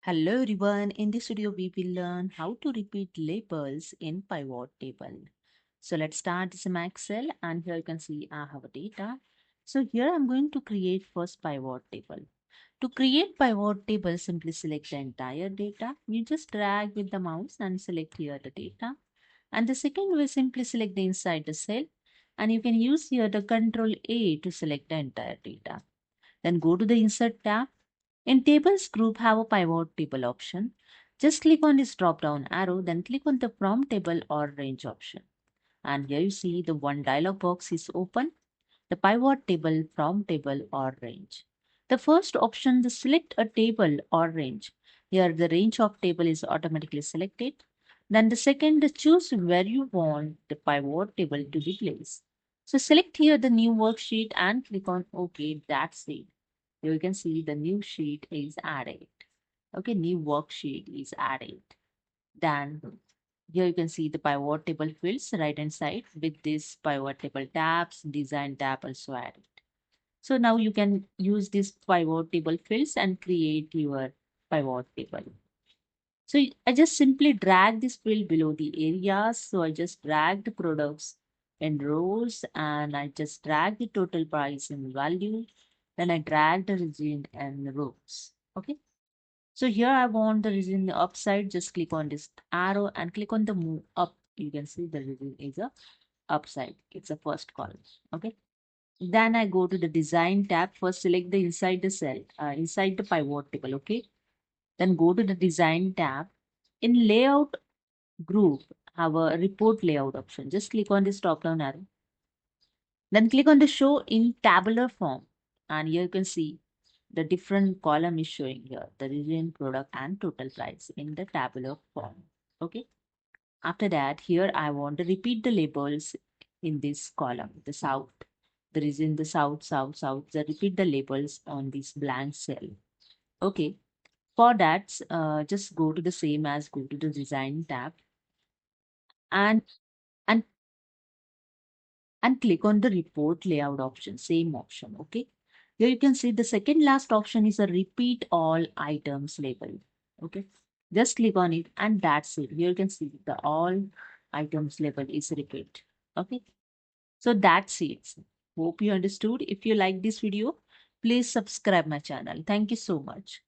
Hello everyone, in this video we will learn how to repeat labels in pivot table. So let's start this in Excel and here you can see I have a data. So here I'm going to create first pivot table. To create pivot table, simply select the entire data. You just drag with the mouse and select here the data. And the second way, simply select the inside the cell and you can use here the Control A to select the entire data. Then go to the Insert tab. In Tables group, have a pivot table option. Just click on this drop down arrow, then click on the From Table or Range option. And here you see the one dialog box is open, the pivot table, from table or range. The first option, the select a table or range. Here the range of table is automatically selected. Then the second, the choose where you want the pivot table to be placed. So select here the new worksheet and click on OK. That's it. Here you can see the new sheet is added. Okay, new worksheet is added. Then here you can see the pivot table fields right hand side with this pivot table tabs, design tab also added. So now you can use this pivot table fields and create your pivot table. So I just simply drag this field below the areas. So I just drag the products in rows and I just drag the total price in value. Then I drag the region and rows. Okay. So here I want the region the upside. Just click on this arrow and click on the move up. You can see the region is a upside. It's a first column. Okay. Then I go to the design tab. First select the inside the cell, inside the pivot table. Okay. Then go to the design tab. In layout group, have a report layout option. Just click on this drop down arrow. Then click on the show in tabular form. And here you can see the different column is showing here, the region, product and total price in the tabular form. Okay. After that, here I want to repeat the labels in this column, the south, the region, the south, south, south. So repeat the labels on this blank cell. Okay. For that, just go to the same as go to the design tab and and and click on the report layout option, same option. Okay. Here you can see the second last option is a repeat all items label. Okay. Just click on it and that's it. Here you can see the all items label is repeat. Okay. So that's it. Hope you understood. If you like this video, please subscribe my channel. Thank you so much.